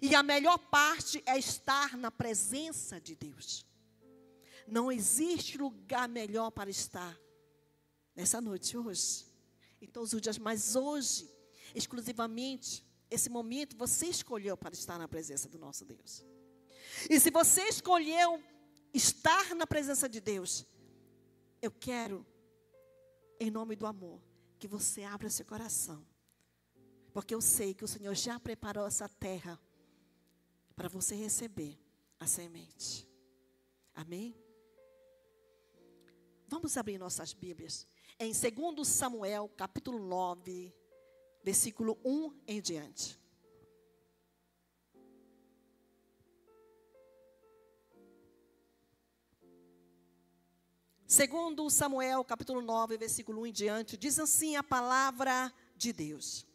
E a melhor parte é estar na presença de Deus. Não existe lugar melhor para estar nessa noite, hoje, em todos os dias, mas hoje, exclusivamente, esse momento você escolheu para estar na presença do nosso Deus. E se você escolheu estar na presença de Deus, eu quero, em nome do amor, que você abra seu coração. Porque eu sei que o Senhor já preparou essa terra para você receber a semente. Amém? Vamos abrir nossas Bíblias. Em 2 Samuel, capítulo 9, versículo 1 em diante. Segundo Samuel, capítulo 9, versículo 1 em diante, diz assim a palavra de Deus.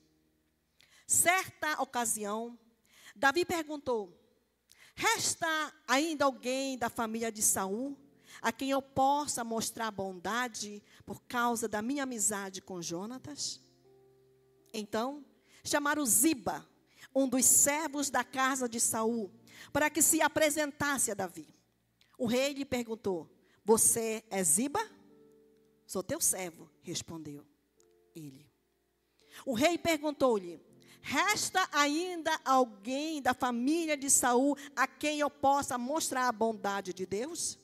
Certa ocasião, Davi perguntou: resta ainda alguém da família de Saul, a quem eu possa mostrar bondade por causa da minha amizade com Jonatas? Então, chamaram Ziba, um dos servos da casa de Saul, para que se apresentasse a Davi. O rei lhe perguntou: você é Ziba? Sou teu servo, respondeu ele. O rei perguntou-lhe: resta ainda alguém da família de Saul a quem eu possa mostrar a bondade de Deus?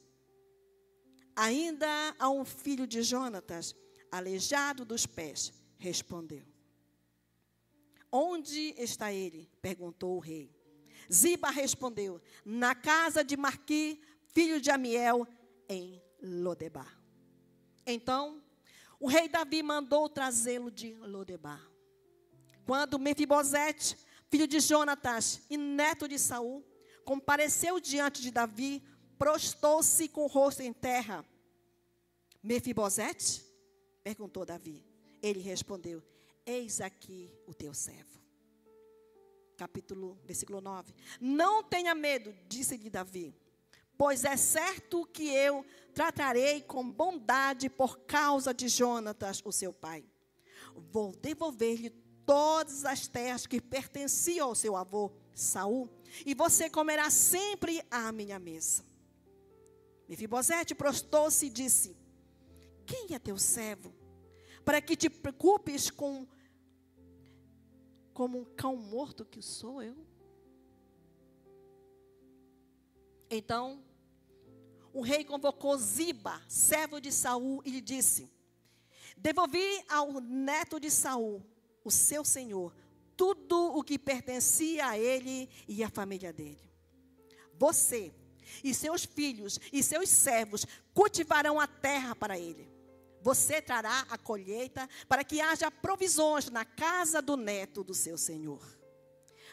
Ainda há um filho de Jonatas, aleijado dos pés, respondeu. Onde está ele? Perguntou o rei. Ziba respondeu: na casa de Marqui, filho de Amiel, em Lodebar. Então, o rei Davi mandou trazê-lo de Lodebar. Quando Mefibosete, filho de Jonatas e neto de Saul, compareceu diante de Davi, prostou-se com o rosto em terra. Mefibosete? Perguntou Davi. Ele respondeu: eis aqui o teu servo. Versículo 9. Não tenha medo, disse-lhe Davi, pois é certo que eu tratarei com bondade por causa de Jonatas, o seu pai. Vou devolver-lhe todas as terras que pertenciam ao seu avô Saul, e você comerá sempre à minha mesa. Mefibosete prostou-se e disse: quem é teu servo, para que te preocupes como um cão morto que sou eu? Então, o rei convocou Ziba, servo de Saul, e lhe disse: devolvi ao neto de Saul, o seu senhor, tudo o que pertencia a ele e à família dele. Você e seus filhos e seus servos cultivarão a terra para ele. Você trará a colheita para que haja provisões na casa do neto do seu senhor.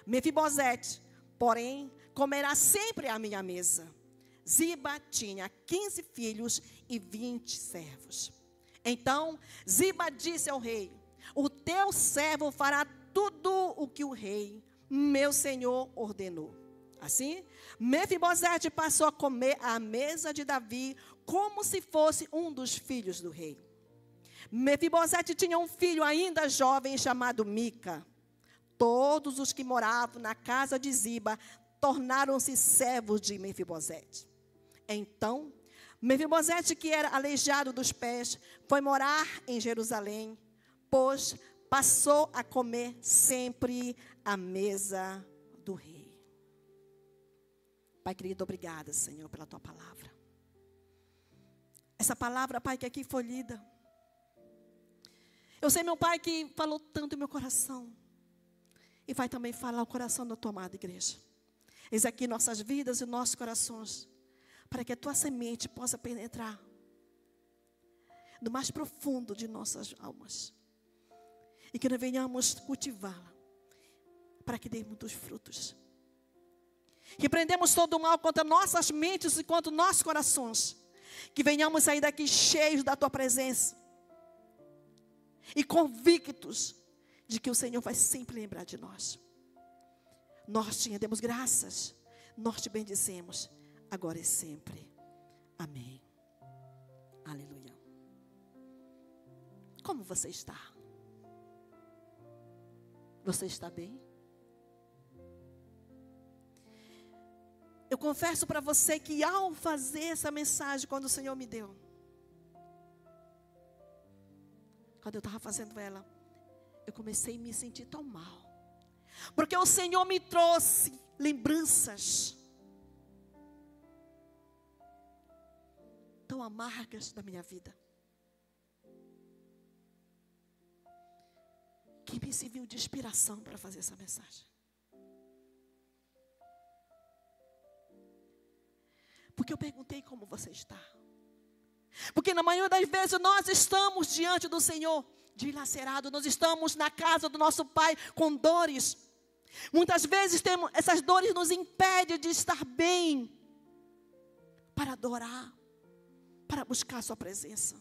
Mefibosete, porém, comerá sempre à minha mesa. Ziba tinha 15 filhos e 20 servos. Então, Ziba disse ao rei: o teu servo fará tudo o que o rei, meu senhor, ordenou. Assim, Mefibosete passou a comer à mesa de Davi como se fosse um dos filhos do rei. Mefibosete tinha um filho ainda jovem chamado Mica. Todos os que moravam na casa de Ziba tornaram-se servos de Mefibosete. Então, Mefibosete, que era aleijado dos pés, foi morar em Jerusalém, pois passou a comer sempre à mesa do rei. Pai querido, obrigada, Senhor, pela tua palavra. Essa palavra, Pai, que aqui foi lida. Eu sei, meu Pai, que falou tanto em meu coração. E vai também falar o coração da tua amada igreja. Eis aqui nossas vidas e nossos corações, para que a tua semente possa penetrar no mais profundo de nossas almas. E que nós venhamos cultivá-la, para que dê muitos frutos. Repreendemos todo o mal contra nossas mentes e contra nossos corações. Que venhamos sair daqui cheios da tua presença. E convictos de que o Senhor vai sempre lembrar de nós. Nós te rendemos graças. Nós te bendizemos. Agora e sempre. Amém. Aleluia. Como você está? Você está bem? Eu confesso para você que ao fazer essa mensagem, quando o Senhor me deu, quando eu estava fazendo ela, eu comecei a me sentir tão mal. Porque o Senhor me trouxe lembranças tão amargas da minha vida, que me serviu de inspiração para fazer essa mensagem. Porque eu perguntei como você está. Porque na maioria das vezes nós estamos diante do Senhor dilacerado, nós estamos na casa do nosso Pai com dores. Muitas vezes essas dores nos impedem de estar bem para adorar, para buscar a sua presença.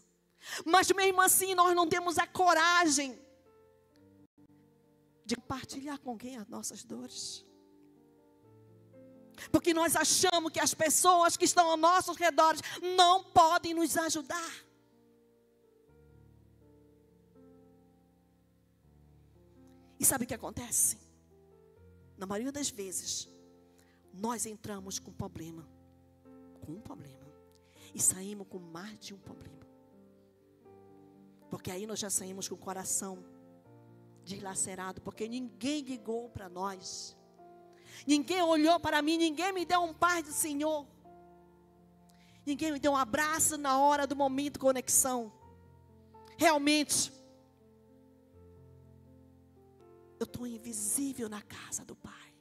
Mas mesmo assim nós não temos a coragem de compartilhar com alguém as nossas dores. Porque nós achamos que as pessoas que estão ao nosso redor não podem nos ajudar. E sabe o que acontece? Na maioria das vezes, nós entramos com um problema. E saímos com mais de um problema. Porque aí nós já saímos com o coração dilacerado. Porque ninguém ligou para nós. Ninguém olhou para mim, ninguém me deu um paz do Senhor. Ninguém me deu um abraço na hora do momento de conexão. Realmente, eu estou invisível na casa do Pai.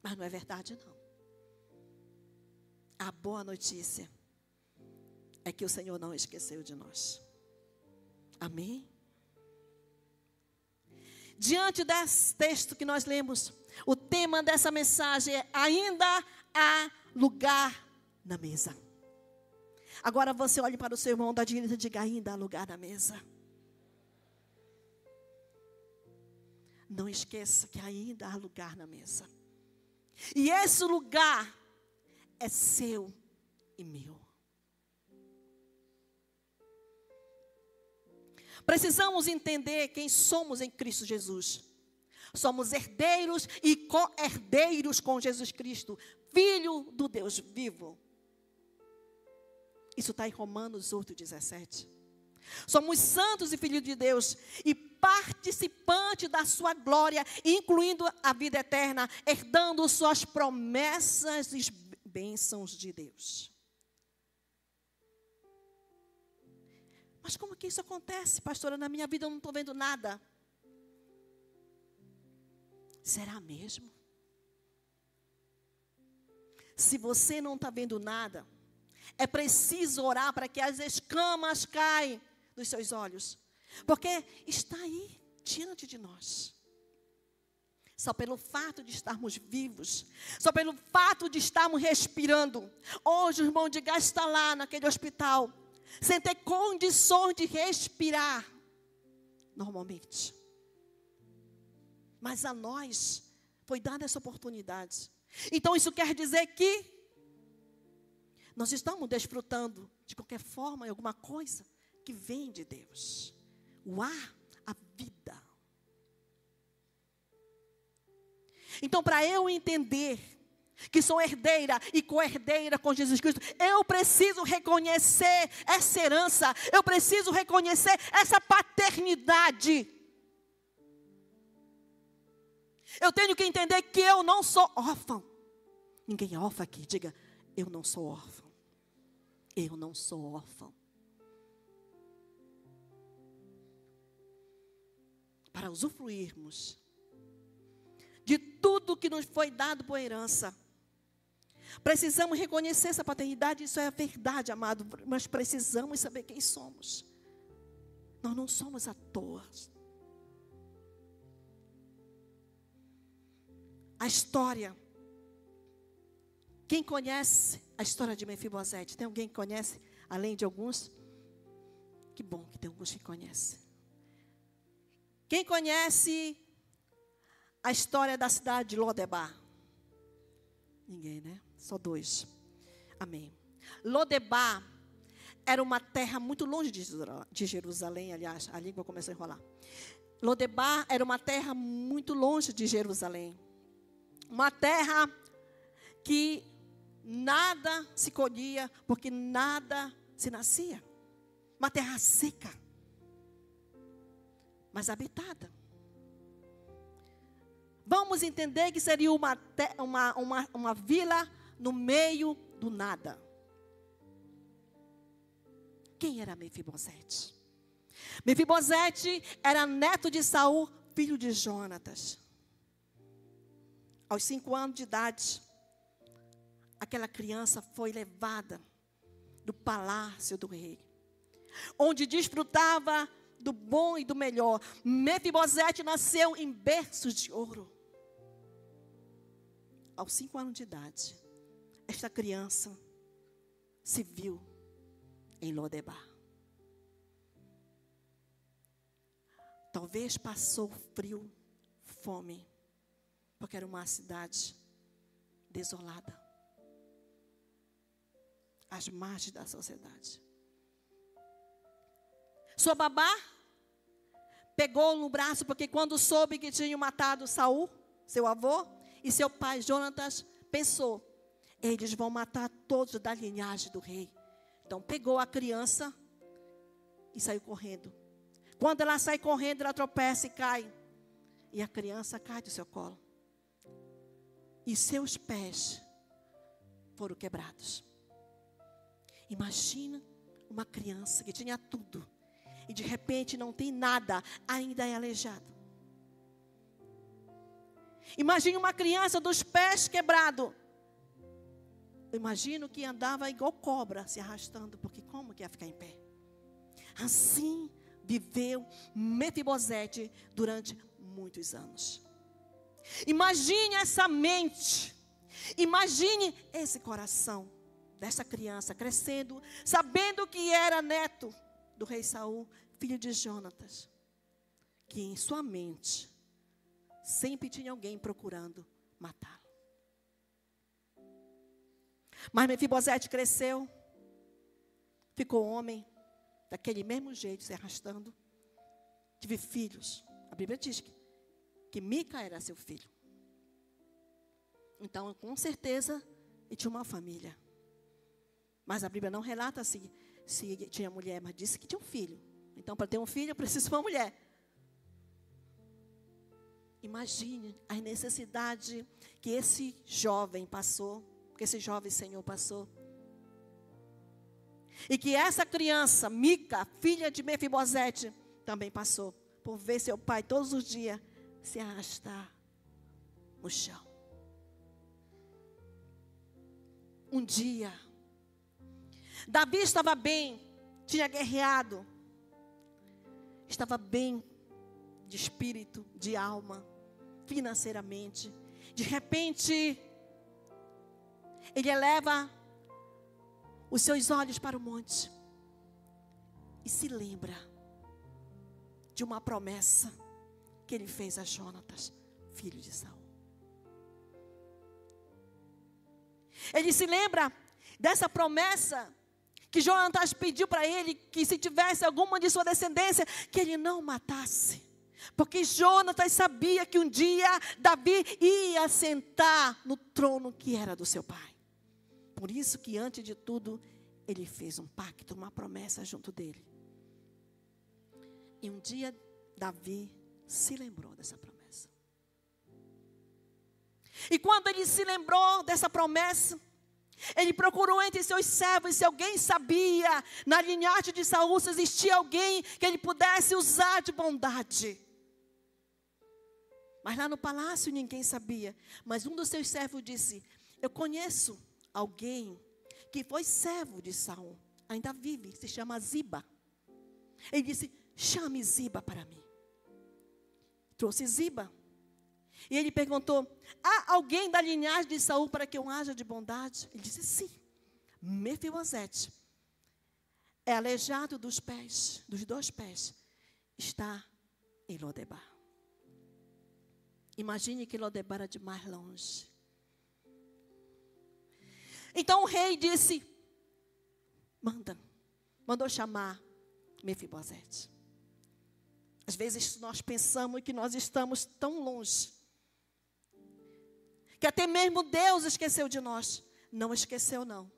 Mas não é verdade, não. A boa notícia é que o Senhor não esqueceu de nós. Amém? Diante desse texto que nós lemos, o tema dessa mensagem é: ainda há lugar na mesa. Agora você olhe para o seu irmão da direita e diga: ainda há lugar na mesa. Não esqueça que ainda há lugar na mesa. E esse lugar é seu e meu. Precisamos entender quem somos em Cristo Jesus. Somos herdeiros e co-herdeiros com Jesus Cristo, Filho do Deus vivo. Isso está em Romanos 8,17. Somos santos e filhos de Deus e participantes da sua glória, incluindo a vida eterna, herdando suas promessas e bênçãos de Deus. Mas como que isso acontece, pastora? Na minha vida eu não estou vendo nada. Será mesmo? Se você não está vendo nada, é preciso orar para que as escamas caem dos seus olhos. Porque está aí, diante de nós. Só pelo fato de estarmos vivos, só pelo fato de estarmos respirando. Hoje o irmão de Gás está lá naquele hospital, sem ter condições de respirar normalmente. Mas a nós foi dada essa oportunidade. Então isso quer dizer que nós estamos desfrutando de qualquer forma, alguma coisa que vem de Deus. O ar, a vida. Então, para eu entender que sou herdeira e co-herdeira com Jesus Cristo, eu preciso reconhecer essa herança, eu preciso reconhecer essa paternidade. Eu tenho que entender que eu não sou órfão. Ninguém é órfão aqui, diga: eu não sou órfão. Eu não sou órfão. Para usufruirmos de tudo que nos foi dado por herança, precisamos reconhecer essa paternidade. Isso é a verdade, amado. Mas precisamos saber quem somos. Nós não somos à toa. A história. Quem conhece a história de Mefibosete? Tem alguém que conhece, além de alguns? Que bom que tem alguns que conhecem. Quem conhece a história da cidade de Lodebar? Ninguém, né? Só dois. Amém. Lodebar era uma terra muito longe de Jerusalém, aliás, a língua começou a enrolar. Lodebar era uma terra muito longe de Jerusalém. Uma terra que nada se colhia, porque nada se nascia. Uma terra seca, mas habitada. Vamos entender que seria uma vila no meio do nada. Quem era Mefibosete? Mefibosete era neto de Saul, filho de Jonatas. Aos 5 anos de idade, aquela criança foi levada do palácio do rei, onde desfrutava do bom e do melhor. Mefibosete nasceu em berços de ouro. Aos 5 anos de idade, esta criança se viu em Lodebar. Talvez passou frio, fome, porque era uma cidade desolada, às margens da sociedade. Sua babá pegou no braço, porque quando soube que tinham matado Saul, seu avô, e seu pai Jonatas, pensou, eles vão matar todos da linhagem do rei. Então pegou a criança e saiu correndo. Quando ela sai correndo, ela tropeça e cai. E a criança cai do seu colo. E seus pés foram quebrados. Imagina uma criança que tinha tudo. E de repente não tem nada, ainda é aleijado. Imagine uma criança dos pés quebrados. Eu imagino que andava igual cobra, se arrastando, porque como que ia ficar em pé? Assim viveu Mefibosete durante muitos anos. Imagine essa mente, imagine esse coração dessa criança crescendo, sabendo que era neto do rei Saul, filho de Jonatas, que em sua mente sempre tinha alguém procurando matá-lo. Mas Mefibosete cresceu, ficou homem, daquele mesmo jeito, se arrastando. Tive filhos. A Bíblia diz que Mica era seu filho. Então, com certeza, ele tinha uma família. Mas a Bíblia não relata se tinha mulher, mas disse que tinha um filho. Então, para ter um filho, eu preciso de uma mulher. Imagine a necessidade que esse jovem passou, que esse jovem senhor passou. E que essa criança, Mica, filha de Mefibosete, também passou. Por ver seu pai todos os dias se arrastar no chão. Um dia, Davi estava bem, tinha guerreado. Estava bem de espírito, de alma, financeiramente. De repente, ele eleva os seus olhos para o monte e se lembra de uma promessa que ele fez a Jonatas, filho de Saul. Ele se lembra dessa promessa que Jonatas pediu para ele, que se tivesse alguma de sua descendência, que ele não matasse. Porque Jonatas sabia que um dia Davi ia sentar no trono que era do seu pai. Por isso que antes de tudo, ele fez um pacto, uma promessa junto dele. E um dia, Davi se lembrou dessa promessa. E quando ele se lembrou dessa promessa, ele procurou entre seus servos se alguém sabia, na linhagem de Saul, se existia alguém que ele pudesse usar de bondade. Mas lá no palácio ninguém sabia. Mas um dos seus servos disse, eu conheço alguém que foi servo de Saul, ainda vive, se chama Ziba. Ele disse, chame Ziba para mim. Trouxe Ziba. E ele perguntou, há alguém da linhagem de Saul para que eu haja de bondade? Ele disse, sim. Mefibosete é aleijado dos pés, dos 2 pés, está em Lodebar. Imagine que Lodebar era de mais longe. Então o rei disse, mandou chamar Mefibosete. Às vezes nós pensamos que nós estamos tão longe, que até mesmo Deus esqueceu de nós. Não esqueceu, não.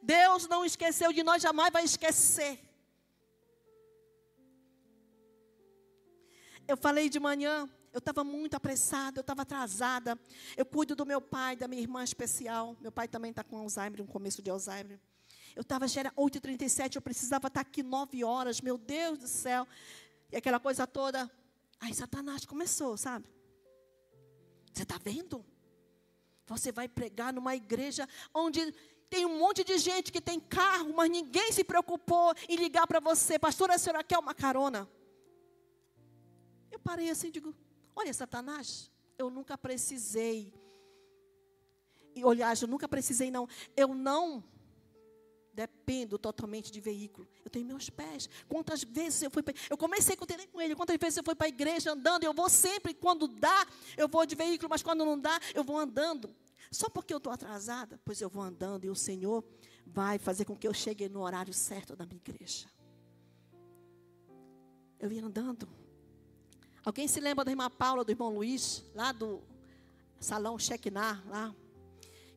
Deus não esqueceu de nós, jamais vai esquecer. Eu falei de manhã, eu estava muito apressada, eu estava atrasada. Eu cuido do meu pai, da minha irmã especial. Meu pai também está com Alzheimer, um começo de Alzheimer. Já era 8h37, eu precisava estar aqui 9 horas, meu Deus do céu. E aquela coisa toda. Aí Satanás começou, sabe? Você está vendo? Você vai pregar numa igreja onde tem um monte de gente que tem carro, mas ninguém se preocupou em ligar para você. Pastora, a senhora quer uma carona? Eu parei assim e digo, olha, Satanás, eu nunca precisei. E, aliás, eu nunca precisei, não. Eu não dependo totalmente de veículo. Eu tenho meus pés. Quantas vezes eu comecei com ele. Quantas vezes eu fui para a igreja andando? Eu vou sempre, quando dá, eu vou de veículo, mas quando não dá, eu vou andando. Só porque eu estou atrasada, pois eu vou andando e o Senhor vai fazer com que eu chegue no horário certo da minha igreja. Eu ia andando. Alguém se lembra da irmã Paula, do irmão Luiz, lá do salão Shekinah, lá?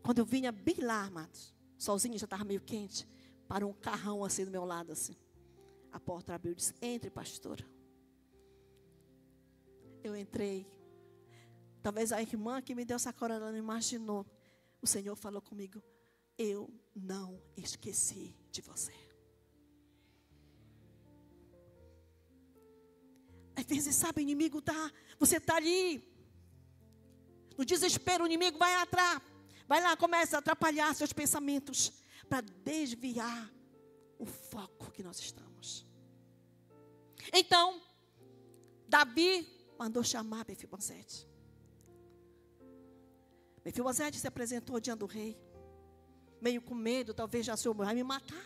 Quando eu vinha bem lá, amados, solzinho, já estava meio quente, parou um carrão assim do meu lado, assim. A porta abriu e disse, entre, pastora. Eu entrei. Talvez a irmã que me deu essa corona, ela não imaginou. O Senhor falou comigo, eu não esqueci de você. Às vezes, sabe, o inimigo está, você está ali, no desespero, o inimigo vai atrás. Vai lá, começa a atrapalhar seus pensamentos, para desviar o foco que nós estamos. Então, Davi mandou chamar Mefibosete. Mefibosete se apresentou diante do rei, meio com medo, talvez já o senhor vai me matar.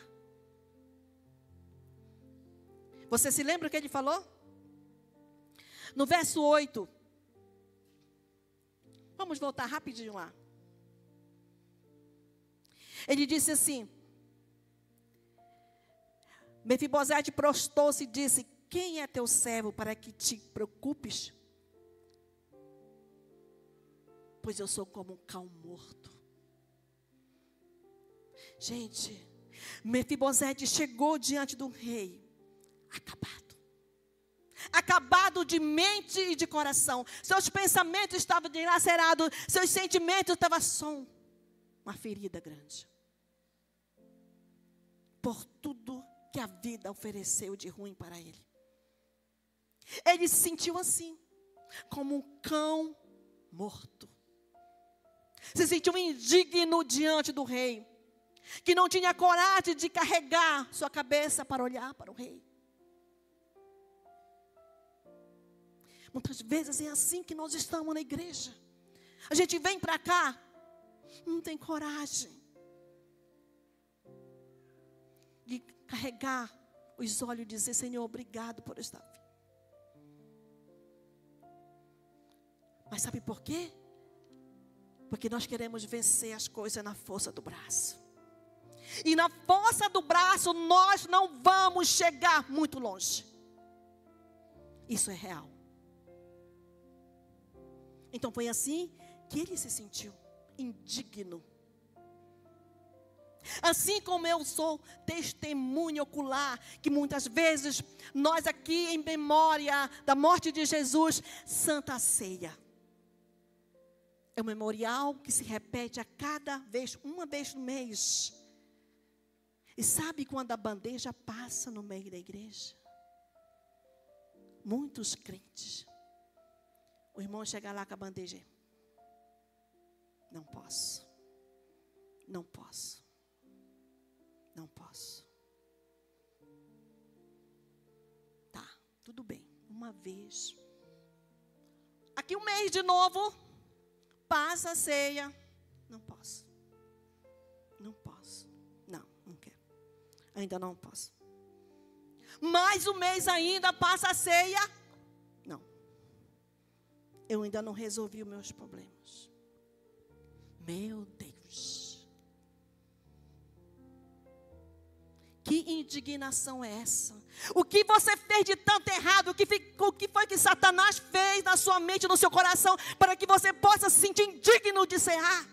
Você se lembra o que ele falou? No verso 8. Vamos voltar rapidinho lá. Ele disse assim, Mefibosete prostou-se e disse, quem é teu servo para que te preocupes? Pois eu sou como um cão morto. Gente, Mefibosete chegou diante do rei, acabado de mente e de coração. Seus pensamentos estavam dilacerados, seus sentimentos estavam só uma ferida grande. Por tudo que a vida ofereceu de ruim para ele. Ele se sentiu assim, como um cão morto. Se sentiu indigno diante do rei, que não tinha coragem de carregar sua cabeça para olhar para o rei. Muitas vezes é assim que nós estamos na igreja. A gente vem para cá, não tem coragem de carregar os olhos e dizer, Senhor, obrigado por estar aqui. Mas sabe por quê? Porque nós queremos vencer as coisas na força do braço. E na força do braço nós não vamos chegar muito longe. Isso é real. Então foi assim que ele se sentiu indigno. Assim como eu sou testemunha ocular, que muitas vezes nós aqui em memória da morte de Jesus, Santa Ceia. É um memorial que se repete a cada vez, uma vez no mês. E sabe quando a bandeja passa no meio da igreja? Muitos crentes. O irmão chega lá com a bandeja. Não posso. Não posso. Não posso. Tá, tudo bem. Uma vez. Aqui um mês de novo. Passa a ceia. Não posso. Não posso. Não, não quero. Ainda não posso. Mais um mês ainda, passa a ceia. Não. Eu ainda não resolvi os meus problemas. Meu Deus. Que indignação é essa? O que você fez de tanto errado? O que foi que Satanás fez na sua mente, no seu coração, para que você possa se sentir indigno de cear?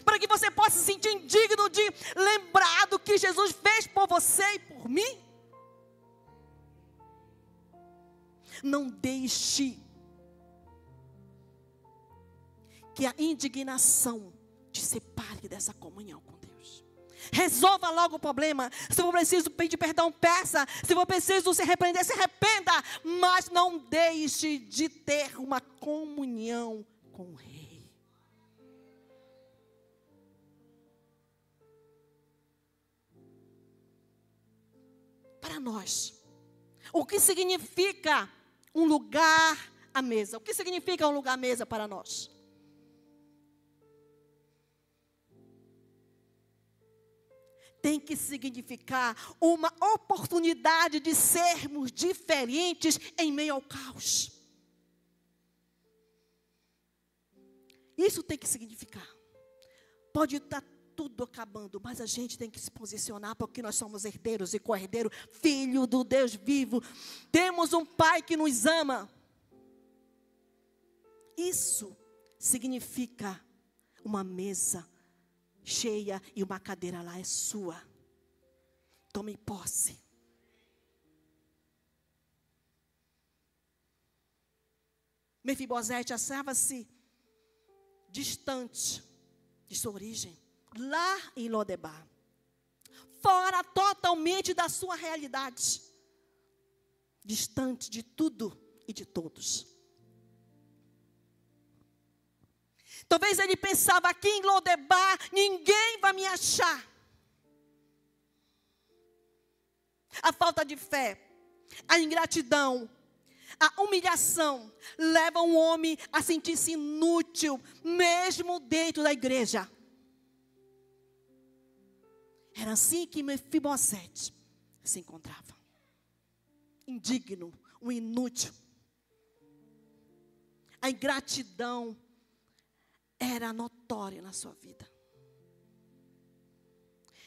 Para que você possa se sentir indigno de lembrar do que Jesus fez por você e por mim? Não deixe que a indignação te separe dessa comunhão com Deus. Resolva logo o problema. Se for preciso pedir perdão, peça. Se for preciso se arrepender, se arrependa. Mas não deixe de ter uma comunhão com o Rei. Para nós, o que significa um lugar à mesa? O que significa um lugar à mesa para nós? Tem que significar uma oportunidade de sermos diferentes em meio ao caos. Isso tem que significar. Pode estar tudo acabando, mas a gente tem que se posicionar, porque nós somos herdeiros e co-herdeiros, filho do Deus vivo. Temos um Pai que nos ama. Isso significa uma mesa cheia e uma cadeira lá é sua. Tome posse. Mefibosete achava-se distante de sua origem, lá em Lodebar, fora totalmente da sua realidade, distante de tudo e de todos. Talvez ele pensava, aqui em Lodebar, ninguém vai me achar. A falta de fé, a ingratidão, a humilhação, leva um homem a sentir-se inútil, mesmo dentro da igreja. Era assim que Mefibosete se encontrava. Indigno, um inútil. A ingratidão era notória na sua vida.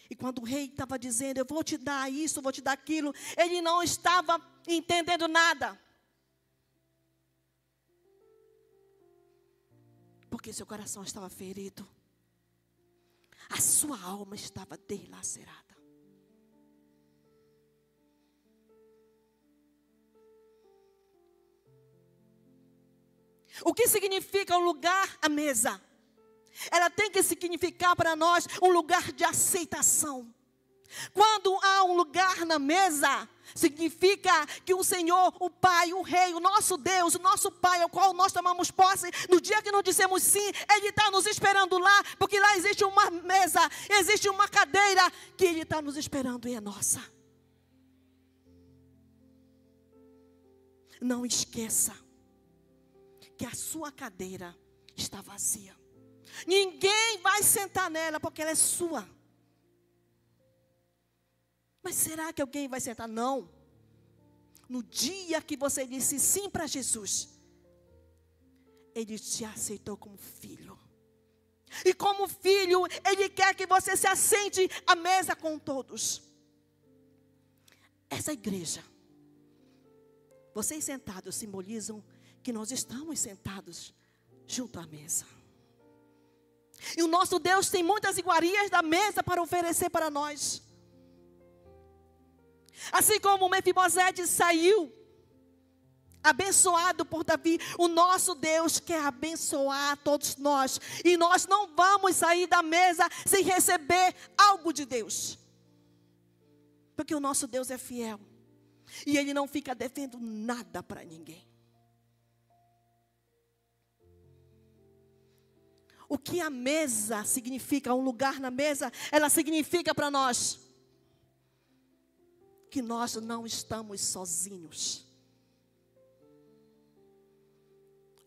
E quando o rei estava dizendo, eu vou te dar isso, vou te dar aquilo, ele não estava entendendo nada. Porque seu coração estava ferido. A sua alma estava dilacerada. O que significa um lugar à mesa? Ela tem que significar para nós um lugar de aceitação. Quando há um lugar na mesa, significa que o Senhor, o Pai, o Rei, o nosso Deus, o nosso Pai, ao qual nós tomamos posse, no dia que nós dissemos sim, Ele está nos esperando lá, porque lá existe uma mesa, existe uma cadeira que Ele está nos esperando e é nossa. Não esqueça que a sua cadeira está vazia. Ninguém vai sentar nela porque ela é sua. Mas será que alguém vai sentar? Não. No dia que você disse sim para Jesus, Ele te aceitou como filho. E como filho, Ele quer que você se assente à mesa com todos. Essa igreja, vocês sentados simbolizam que nós estamos sentados junto à mesa. E o nosso Deus tem muitas iguarias da mesa para oferecer para nós. Assim como Mefibosete saiu abençoado por Davi, o nosso Deus quer abençoar todos nós. E nós não vamos sair da mesa sem receber algo de Deus. Porque o nosso Deus é fiel. E Ele não fica devendo nada para ninguém. O que a mesa significa, um lugar na mesa, ela significa para nós que nós não estamos sozinhos.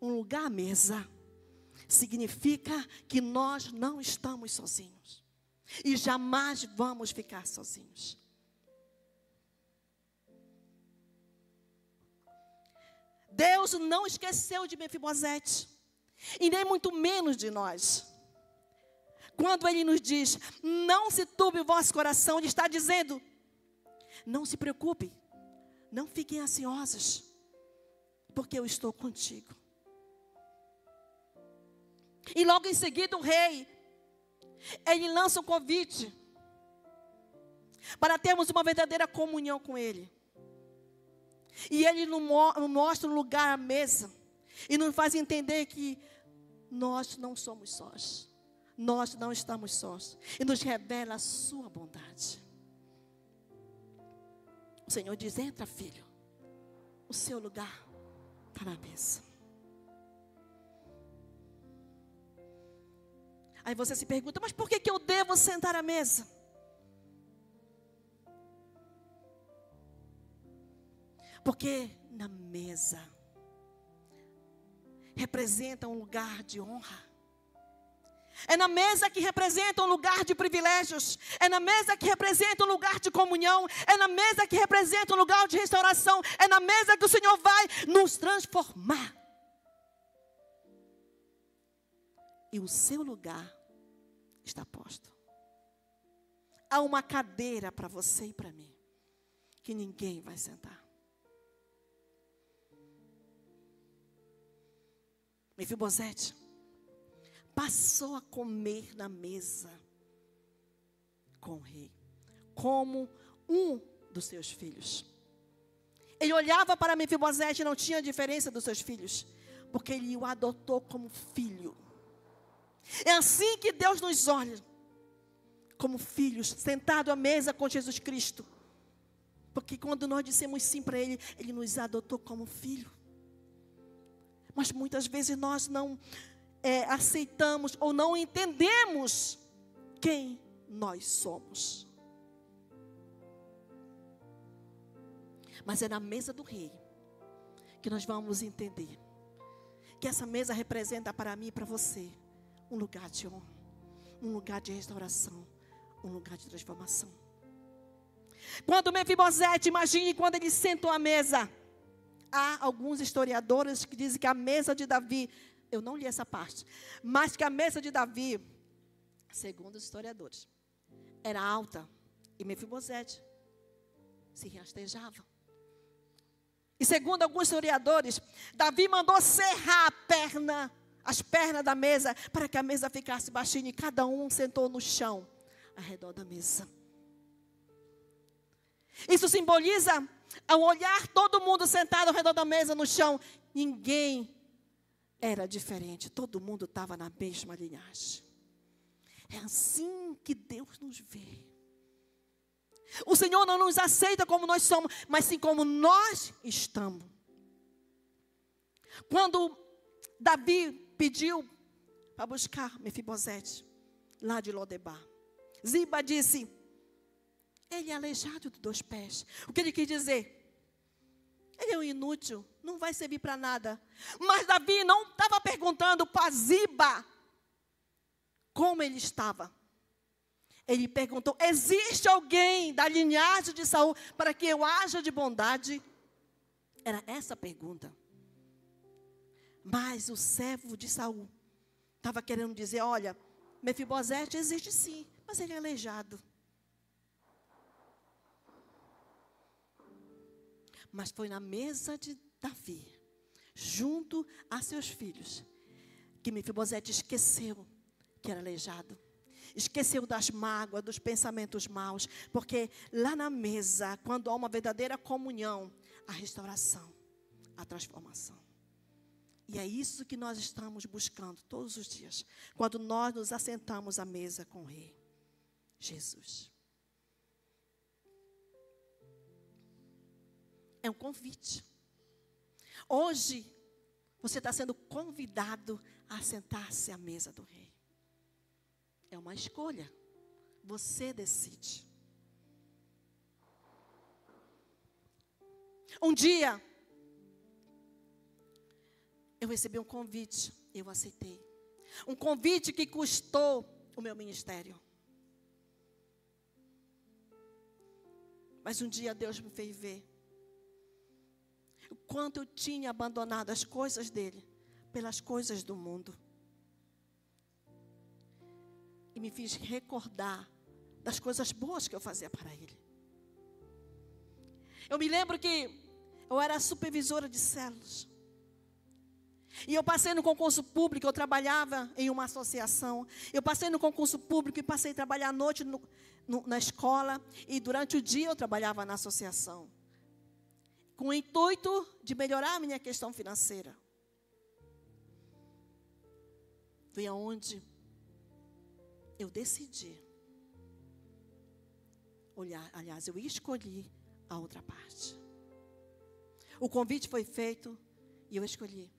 Um lugar à mesa significa que nós não estamos sozinhos. E jamais vamos ficar sozinhos. Deus não esqueceu de Mefibosete. E nem muito menos de nós. Quando ele nos diz, não se turbe o vosso coração, ele está dizendo, não se preocupe, não fiquem ansiosos, porque eu estou contigo. E logo em seguida o rei, ele lança um convite para termos uma verdadeira comunhão com ele. E ele nos mostra um lugar à mesa e nos faz entender que nós não somos sós. Nós não estamos sós. E nos revela a sua bondade. O Senhor diz, entra, filho. O seu lugar está na mesa. Aí você se pergunta, mas por que eu devo sentar à mesa? Porque na mesa representa um lugar de honra. É na mesa que representa um lugar de privilégios. É na mesa que representa um lugar de comunhão. É na mesa que representa um lugar de restauração. É na mesa que o Senhor vai nos transformar. E o seu lugar está posto. Há uma cadeira para você e para mim, que ninguém vai sentar. Mefibosete passou a comer na mesa com o rei, como um dos seus filhos. Ele olhava para Mefibosete e não tinha diferença dos seus filhos, porque ele o adotou como filho. É assim que Deus nos olha, como filhos, sentado à mesa com Jesus Cristo. Porque quando nós dissemos sim para Ele, Ele nos adotou como filho. Mas muitas vezes nós não aceitamos ou não entendemos quem nós somos. Mas é na mesa do rei que nós vamos entender que essa mesa representa para mim e para você um lugar de honra, um lugar de restauração, um lugar de transformação. Quando Mefibosete, imagine quando ele sentou à mesa. Há alguns historiadores que dizem que a mesa de Davi, eu não li essa parte, mas que a mesa de Davi, segundo os historiadores, era alta e Mefibosete se rastejava. E segundo alguns historiadores, Davi mandou serrar as pernas da mesa, para que a mesa ficasse baixinha e cada um sentou no chão, ao redor da mesa. Isso simboliza, ao olhar todo mundo sentado ao redor da mesa no chão, ninguém era diferente, todo mundo estava na mesma linhagem. É assim que Deus nos vê. O Senhor não nos aceita como nós somos, mas sim como nós estamos. Quando Davi pediu para buscar Mefibosete, lá de Lodebar, Ziba disse, ele é aleijado de 2 pés. O que ele quis dizer? Ele é um inútil, não vai servir para nada. Mas Davi não estava perguntando para Ziba como ele estava. Ele perguntou, existe alguém da linhagem de Saul para que eu haja de bondade? Era essa a pergunta. Mas o servo de Saul estava querendo dizer, olha, Mefibosete existe sim, mas ele é aleijado. Mas foi na mesa de Davi, junto a seus filhos, que Mefibosete esqueceu que era aleijado. Esqueceu das mágoas, dos pensamentos maus. Porque lá na mesa, quando há uma verdadeira comunhão, a restauração, a transformação. E é isso que nós estamos buscando todos os dias, quando nós nos assentamos à mesa com o Rei Jesus. É um convite. Hoje, você está sendo convidado a sentar-se à mesa do Rei. É uma escolha. Você decide. Um dia, eu recebi um convite, eu aceitei. Um convite que custou o meu ministério. Mas um dia Deus me fez ver o quanto eu tinha abandonado as coisas dele pelas coisas do mundo. e me fiz recordar das coisas boas que eu fazia para Ele. Eu me lembro que eu era supervisora de células. E eu passei no concurso público, eu trabalhava em uma associação. Eu passei no concurso público e passei a trabalhar à noite na escola. E durante o dia eu trabalhava na associação. Com o intuito de melhorar a minha questão financeira. Foi aonde eu decidi olhar, aliás, eu escolhi a outra parte. O convite foi feito e eu escolhi.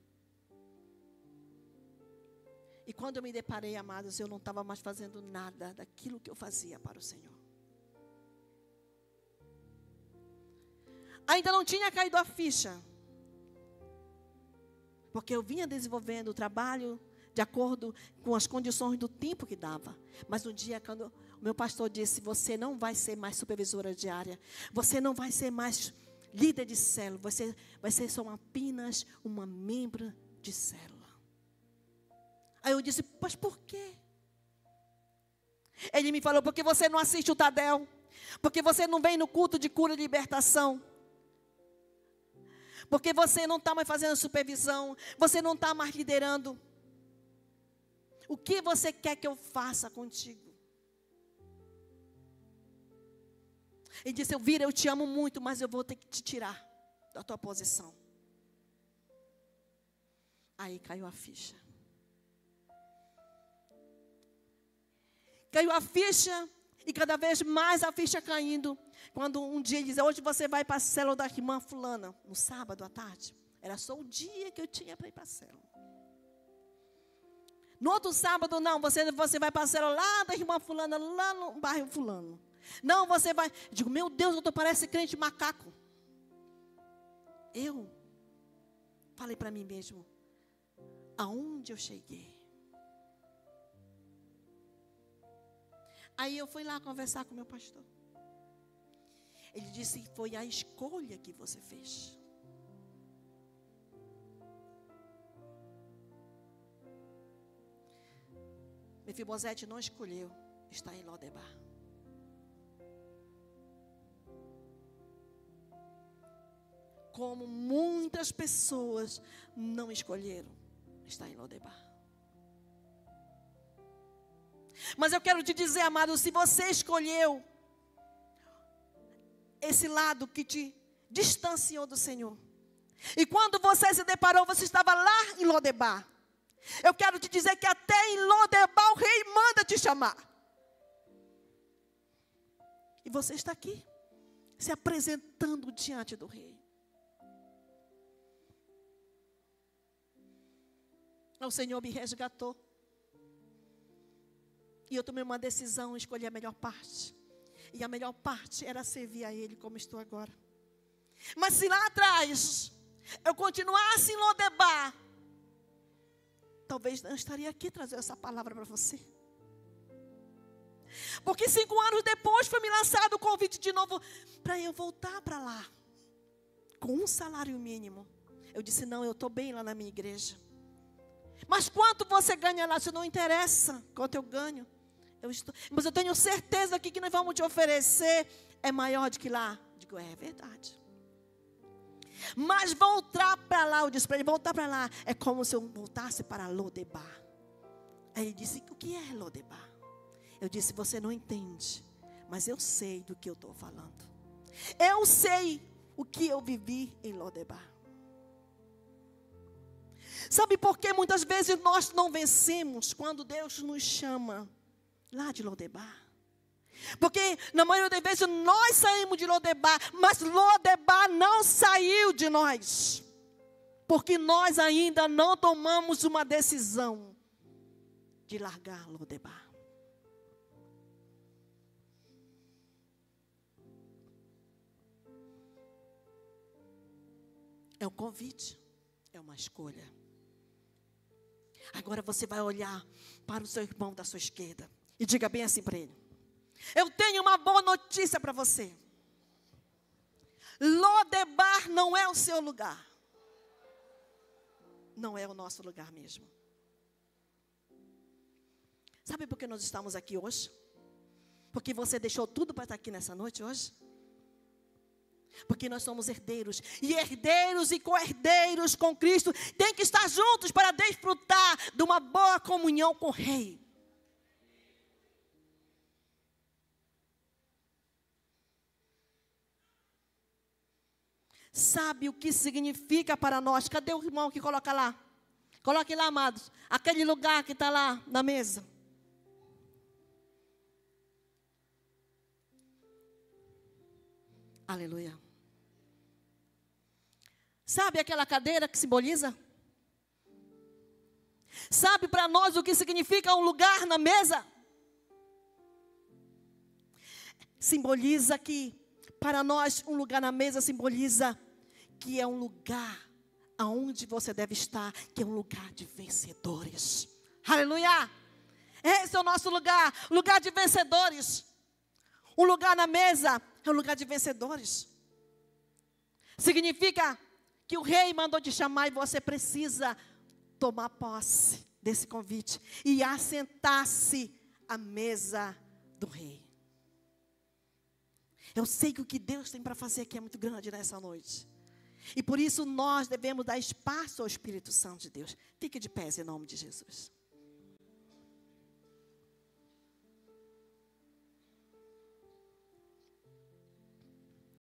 E quando eu me deparei, amados, eu não estava mais fazendo nada daquilo que eu fazia para o Senhor. Ainda não tinha caído a ficha. Porque eu vinha desenvolvendo o trabalho de acordo com as condições do tempo que dava. Mas um dia, quando o meu pastor disse, você não vai ser mais supervisora diária, você não vai ser mais líder de célula, você vai ser só apenas uma membro de célula. Aí eu disse, mas por quê? Ele me falou, porque você não assiste o Tadel, porque você não vem no culto de cura e libertação, porque você não está mais fazendo supervisão, você não está mais liderando. O que você quer que eu faça contigo? Ele disse, Elvira, eu te amo muito, mas eu vou ter que te tirar da tua posição. Aí caiu a ficha. Caiu a ficha, e cada vez mais a ficha caindo. Quando um dia ele diz, hoje você vai para a célula da irmã fulana, no sábado à tarde. Era só o dia que eu tinha para ir para a célula. No outro sábado, não, você vai para a célula lá da irmã fulana, lá no bairro fulano. Não, você vai. Eu digo, meu Deus, eu tô parece crente macaco. Eu falei para mim mesmo, aonde eu cheguei? Aí eu fui lá conversar com o meu pastor. Ele disse que foi a escolha que você fez. Mefibosete não escolheu estar em Lodebar. Como muitas pessoas não escolheram estar em Lodebar. Mas eu quero te dizer, amado, se você escolheu esse lado que te distanciou do Senhor, e quando você se deparou, você estava lá em Lodebar, eu quero te dizer que até em Lodebar o rei manda te chamar. E você está aqui, se apresentando diante do rei. O Senhor me resgatou. E eu tomei uma decisão, escolhi a melhor parte. E a melhor parte era servir a Ele como estou agora. Mas se lá atrás eu continuasse em Lodebar, talvez não estaria aqui trazendo essa palavra para você. Porque 5 anos depois foi me lançado o convite de novo para eu voltar para lá. Com um salário mínimo. Eu disse, não, eu estou bem lá na minha igreja. Mas quanto você ganha lá? Isso não interessa quanto eu ganho. Mas eu tenho certeza que o que nós vamos te oferecer é maior do que lá. Digo, é verdade. Mas voltar para lá, eu disse para ele, voltar para lá é como se eu voltasse para Lodebar. Aí ele disse, o que é Lodebar? Eu disse, você não entende, mas eu sei do que eu estou falando. Eu sei o que eu vivi em Lodebar. Sabe por que muitas vezes nós não vencemos quando Deus nos chama lá de Lodebar? Porque na maioria das vezes nós saímos de Lodebar, mas Lodebar não saiu de nós. Porque nós ainda não tomamos uma decisão de largar Lodebar. É um convite, é uma escolha. Agora você vai olhar para o seu irmão da sua esquerda e diga bem assim para ele: eu tenho uma boa notícia para você. Lodebar não é o seu lugar. Não é o nosso lugar mesmo. Sabe por que nós estamos aqui hoje? Porque você deixou tudo para estar aqui nessa noite hoje? Porque nós somos herdeiros. E herdeiros e co-herdeiros com Cristo têm que estar juntos para desfrutar de uma boa comunhão com o Rei. Sabe o que significa para nós? Cadê o irmão que coloca lá? Coloque lá, amados. Aquele lugar que está lá na mesa. Aleluia. Sabe aquela cadeira que simboliza? Sabe para nós o que significa um lugar na mesa? Simboliza que, para nós, um lugar na mesa simboliza que é um lugar aonde você deve estar, que é um lugar de vencedores. Aleluia! Esse é o nosso lugar, lugar de vencedores. Um lugar na mesa é um lugar de vencedores. Significa que o Rei mandou te chamar e você precisa tomar posse desse convite e assentar-se à mesa do Rei. Eu sei que o que Deus tem para fazer aqui é muito grande nessa noite. E por isso nós devemos dar espaço ao Espírito Santo de Deus. Fique de pé em nome de Jesus.